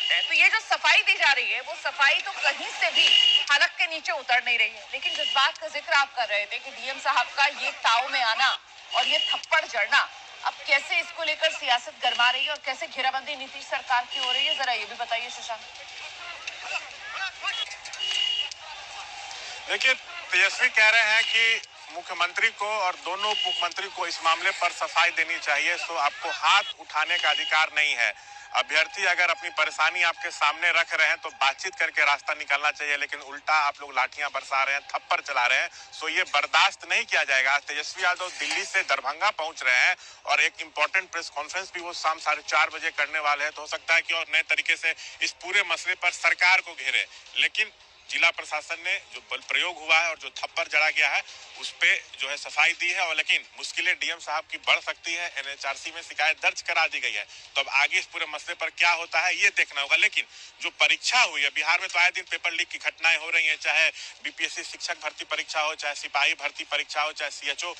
सकते हैं। तो ये जो सफाई दी जा रही है वो सफाई तो कहीं से भी हलक के नीचे उतर नहीं रही है। लेकिन जिस बात का जिक्र आप कर रहे थे कि डीएम साहब का ये ताव में आना और ये थप्पड़ जड़ना, अब कैसे इसको लेकर सियासत गरमा रही है और कैसे घेराबंदी नीतीश सरकार की हो रही है, जरा ये भी बताइए शशांक। देखिए, तेजस्वी कह रहे हैं कि मुख्यमंत्री को और दोनों उप मुख्यमंत्री को इस मामले पर सफाई देनी चाहिए, सो आपको हाथ उठाने का अधिकार नहीं है। अभ्यर्थी अगर अपनी परेशानी आपके सामने रख रहे हैं तो बातचीत करके रास्ता निकालना चाहिए, लेकिन उल्टा आप लोग लाठियां बरसा रहे हैं, थप्पड़ चला रहे हैं, सो ये बर्दाश्त नहीं किया जाएगा। आज तेजस्वी यादव दिल्ली से दरभंगा पहुंच रहे हैं और एक इंपॉर्टेंट प्रेस कॉन्फ्रेंस भी वो शाम 4:30 बजे करने वाले हैं। तो हो सकता है कि और नए तरीके से इस पूरे मसले पर सरकार को घेरे, लेकिन जिला प्रशासन ने जो बल प्रयोग हुआ है और जो थप्पड़ जड़ा गया है उस पे जो है सफाई दी है। और लेकिन मुश्किलें डीएम साहब की बढ़ सकती है। एनएचआरसी में शिकायत दर्ज करा दी गई है, तो अब आगे इस पूरे मसले पर क्या होता है ये देखना होगा। लेकिन जो परीक्षा हुई है बिहार में, तो आए दिन पेपर लीक की घटनाएं हो रही है, चाहे बीपीएससी शिक्षक भर्ती परीक्षा हो, चाहे सिपाही भर्ती परीक्षा हो, चाहे सीएचओ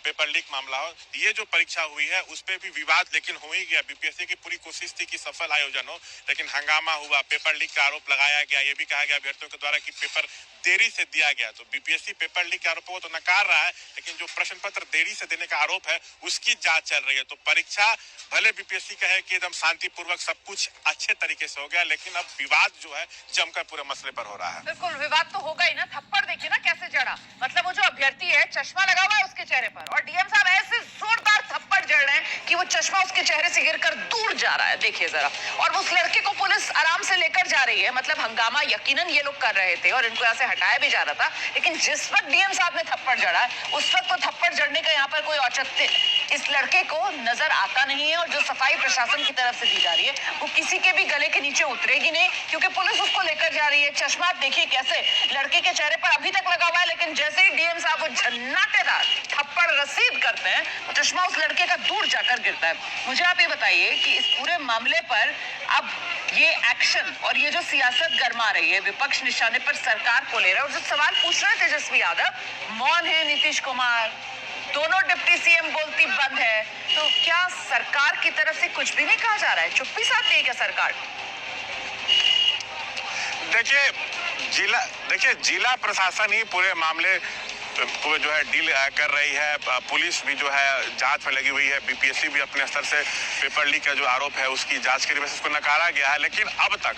पेपर लीक मामला हो। ये जो परीक्षा हुई है उस पर भी विवाद लेकिन हो ही गया। बीपीएससी की पूरी कोशिश थी कि सफल आयोजन हो, लेकिन हंगामा हुआ, पेपर लीक का आरोप लगाया गया। ये भी कहा गया अभ्यर्थियों के द्वारा कि पेपर देरी से दिया गया। तो बीपीएससी पेपर लीक के आरोपों को तो नकार रहा है, लेकिन जो प्रश्न पत्र देरी से देने का आरोप है उसकी जांच चल रही है। तो परीक्षा भले बीपीएससी कहे कि एकदम शांतिपूर्वक सब कुछ अच्छे तरीके से हो गया, लेकिन अब विवाद जो है जमकर पूरे मसले पर हो रहा है। बिल्कुल विवाद तो होगा ही ना। थप्पड़ देखिए ना कैसे जड़ा, मतलब वो जो अभ्यर्थी है चश्मा लगा हुआ है उसके चेहरे पर और डीएम साहब ऐसे जोरदार थप्पड़ जड़ रहे हैं कि वो चश्मा उसके चेहरे से गिरकर दूर जा रहा है। देखिए जरा, और उस लड़के को पुलिस आराम से लेकर जा रही है। मतलब हंगामा यकीनन ये लोग कर रहे थे और इनको यहाँ से हटाया भी जा रहा था, लेकिन जिस वक्त डीएम साहब ने थप्पड़ जड़ा है उस वक्त तो थप्पड़ जड़ने का यहाँ पर कोई औचित्य इस लड़के को नजर आता नहीं है। और जो सफाई प्रशासन की तरफ से दी जा रही है वो किसी के भी गले के नीचे उतरेगी नहीं, क्योंकि पुलिस उसको लेकर जा रही है। चश्मा देखिए कैसे लड़के के चेहरे पर अभी तक लगा हुआ है, लेकिन जैसे ही डीएम साहब वो झन्नाटेदार थप्पड़ रसीद करते हैं वो चश्मा उस लड़के का दूर जाकर गिरता है। मुझे आप ये बताइए कि इस पूरे मामले पर अब ये एक्शन और ये जो सियासत गरमा रही है, विपक्ष निशाने पर सरकार को ले रहा है और जो सवाल पूछ रहे हैं तेजस्वी यादव, मौन है नीतीश कुमार, दोनों डिप्टी सीएम बोलती बंद है, तो क्या सरकार की तरफ से कुछ भी नहीं कहा जा रहा है? चुप्पी साध रही है क्या सरकार? देखिए जिला प्रशासन ही पूरे मामले को जो है डील कर रही है। पुलिस भी जो है जांच में लगी हुई है। बीपीएससी भी अपने स्तर से पेपर लीक का जो आरोप है उसकी जांच के लिए उसको नकारा गया है, लेकिन अब तक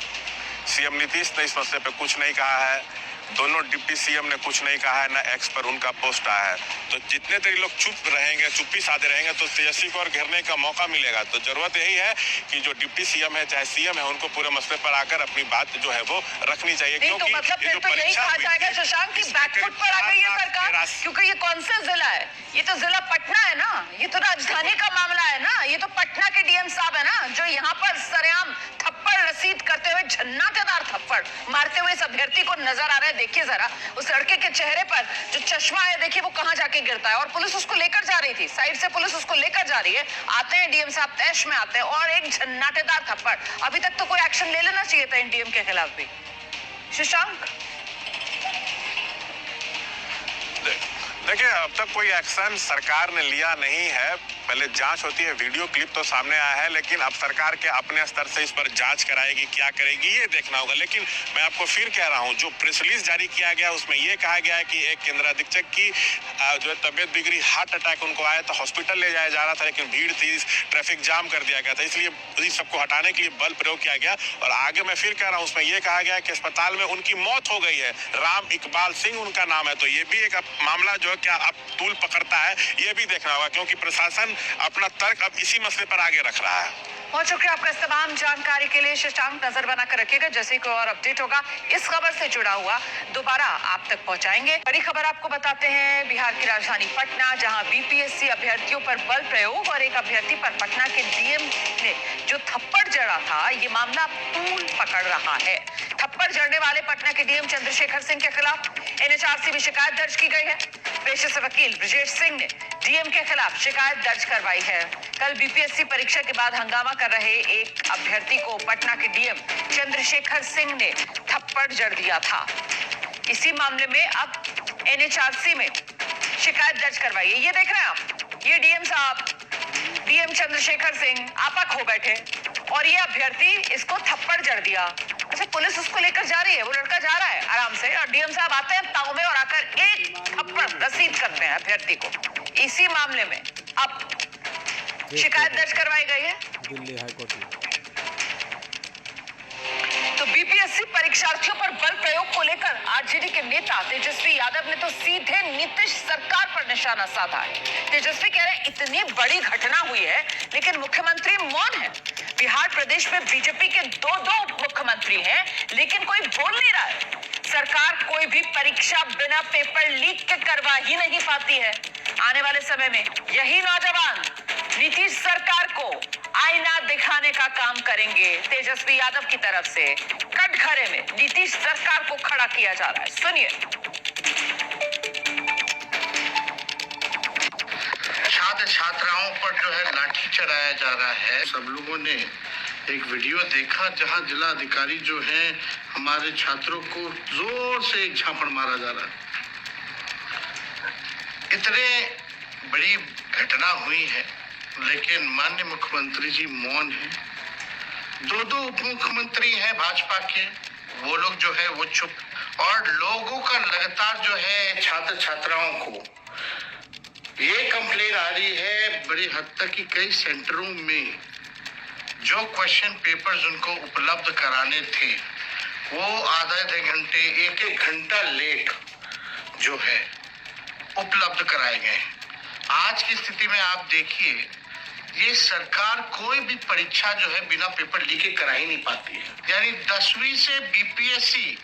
सीएम नीतीश ने इस मसले पे कुछ नहीं कहा है। दोनों डिप्टी सीएम ने कुछ नहीं कहा है, ना एक्स पर उनका पोस्ट आया है। तो जितने देर लोग चुप रहेंगे, चुप्पी साधे रहेंगे, तो तेजस्वी को और घेरने का मौका मिलेगा। तो जरूरत यही है कि जो डिप्टी सीएम है चाहे सीएम है उनको पूरे मसले पर आकर अपनी बात जो है वो रखनी चाहिए। क्योंकि तो मतलब फिर तो यही कहा जाएगा शशांक की बैकफुट पर आ गई है सरकार, क्योंकि ये कौन सा जिला है? ये तो जिला पटना है ना, ये तो राजधानी का मामला है ना, ये तो पटना के डीएम साहब है ना जो यहाँ पर सरेआम थप्पड़ रसीद करते हुए झन्नाटेदार थप्पड़ मारते हुए इस अभ्यर्थी को नजर आ रहा है। देखिए जरा उस लड़के के चेहरे पर जो चश्मा है, देखिए वो कहां जाके गिरता है। और पुलिस उसको लेकर जा रही थी, साइड से पुलिस उसको लेकर जा रही है। आते हैं डीएम साहब तैश में आते हैं और एक झन्नाटेदार थप्पड़। अभी तक तो कोई एक्शन ले लेना चाहिए था इन डीएम के खिलाफ भी। शशांक देखिए, अब तक कोई एक्शन सरकार ने लिया नहीं है। पहले जांच होती है, वीडियो क्लिप तो सामने आया है, लेकिन अब सरकार के अपने स्तर से इस पर जांच कराएगी, क्या करेगी ये देखना होगा। लेकिन मैं आपको फिर कह रहा हूं, जो प्रेस रिलीज जारी किया गया उसमें यह कहा गया है कि एक केंद्राधीक्षक की जो है तबियत बिगड़ी, हार्ट अटैक उनको आया था, हॉस्पिटल ले जाया जा रहा था, लेकिन भीड़ थी, ट्रैफिक जाम कर दिया गया था, इसलिए इस सबको हटाने के लिए बल प्रयोग किया गया। और आगे मैं फिर कह रहा हूँ, उसमें यह कहा गया कि अस्पताल में उनकी मौत हो गई है। राम इकबाल सिंह उनका नाम है। तो ये भी एक मामला जो है क्या अब तूल पकड़ता है ये भी देखना होगा, क्योंकि प्रशासन अपना तर्क अब इसी मसले पर आगे रख रहा है। बहुत शुक्रिया आपका इस तमाम जानकारी के लिए शशांक। नजर बनाकर रखिएगा, जैसे ही कोई और अपडेट होगा इस खबर से जुड़ा हुआ दोबारा आप तक पहुंचाएंगे। बड़ी खबर आपको बताते हैं बिहार की राजधानी पटना, जहां बीपीएससी अभ्यर्थियों पर बल प्रयोग और एक अभ्यर्थी पर पटना के डीएम ने जो थप्पड़ जड़ा था, ये मामला तूल पकड़ रहा है। थप्पड़ जड़ने वाले पटना के डीएम चंद्रशेखर सिंह के खिलाफ एनएचआरसी में शिकायत दर्ज की गई है। पेशे से वकील ब्रजेश सिंह ने डीएम के खिलाफ शिकायत दर्ज करवाई है। कल बीपीएससी परीक्षा के बाद हंगामा कर रहे एक अभ्यर्थी को पटना के डीएम चंद्रशेखर सिंह ने थप्पड़ जड़ दिया था। इसी मामले में अब एनएचआरसी में शिकायत दर्ज करवाई है। ये देख रहे हैं आप, ये डीएम साहब, डीएम चंद्रशेखर सिंह आपा खो बैठे। और ये अभ्यर्थी इसको थप्पड़ जड़ दिया। अच्छा, पुलिस उसको लेकर जा रही है, वो लड़का जा रहा है आराम से, और डीएम साहब आते हैं ताऊ में और आकर एक थप्पड़ रसीद करते हैं अभ्यर्थी को। इसी मामले में अब शिकायत दर्ज करवाई गई है दिल्ली हाईकोर्ट में। तो बीपीएससी परीक्षार्थियों पर बल प्रयोग को लेकर आरजेडी के नेता तेजस्वी यादव ने तो सीधे नीतीश सरकार पर निशाना साधा है। तेजस्वी कह रहे हैं इतनी बड़ी घटना हुई है लेकिन मुख्यमंत्री मौन है। बिहार प्रदेश में बीजेपी के दो उप मुख्यमंत्री हैं लेकिन कोई बोल नहीं रहा है। सरकार कोई भी परीक्षा बिना पेपर लीक के करवा ही नहीं पाती है। आने वाले समय में यही नौजवान नीतीश सरकार को आईना दिखाने का काम करेंगे। तेजस्वी यादव की तरफ से कटघरे में नीतीश सरकार को खड़ा किया जा रहा है, सुनिए। छात्र छात्राओं पर जो है लाठी चढ़ाया जा रहा है। सब लोगों ने एक वीडियो देखा जहां जिला अधिकारी जो है हमारे छात्रों को जोर से एक झापड़ मारा जा रहा है। इतने बड़ी घटना हुई है लेकिन माननीय मुख्यमंत्री जी मौन है। दो उप मुख्यमंत्री हैं भाजपा के, वो लोग जो है वो चुप, और लोगों का लगातार जो है छात्र छात्राओं को ये कंप्लेन आ रही है बड़ी हद तक कि कई सेंटरों में जो क्वेश्चन पेपर्स उनको उपलब्ध कराने थे वो आधे घंटे एक घंटा लेट जो है उपलब्ध कराए गए। आज की स्थिति में आप देखिए ये सरकार कोई भी परीक्षा जो है बिना पेपर लीक के करा ही नहीं पाती है। यानी 10वीं से बीपीएससी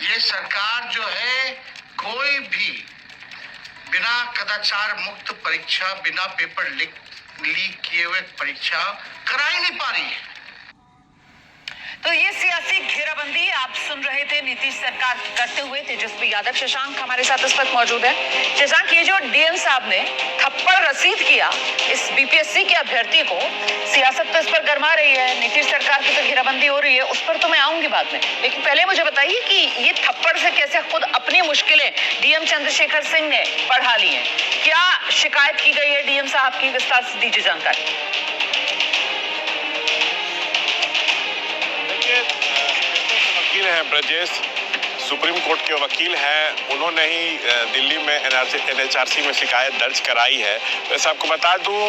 ये सरकार जो है कोई भी बिना कदाचार मुक्त परीक्षा, बिना पेपर लीक किए हुए परीक्षा करा ही नहीं पा रही है। तो ये सियासी घेराबंदी आप सुन रहे थे नीतीश सरकार करते हुए तेजस्वी यादव। शशांक हमारे साथ इस वक्त मौजूद है। शशांक, ये जो डीएम साहब ने थप्पड़ रसीद किया इस बीपीएससी के अभ्यर्थी को, सियासत तो इस पर गरमा रही है, नीतीश सरकार की तो घेराबंदी हो रही है, उस पर तो मैं आऊंगी बाद में, लेकिन पहले मुझे बताइए कि ये थप्पड़ से कैसे खुद अपनी मुश्किलें डीएम चंद्रशेखर सिंह ने बढ़ा ली है। क्या शिकायत की गई है डीएम साहब की, विस्तार से दीजिए जानकारी। वकील हैं ब्रजेश, सुप्रीम कोर्ट के वकील हैं, उन्होंने ही दिल्ली में एनएचआरसी में शिकायत दर्ज कराई है। वैसे आपको बता दूं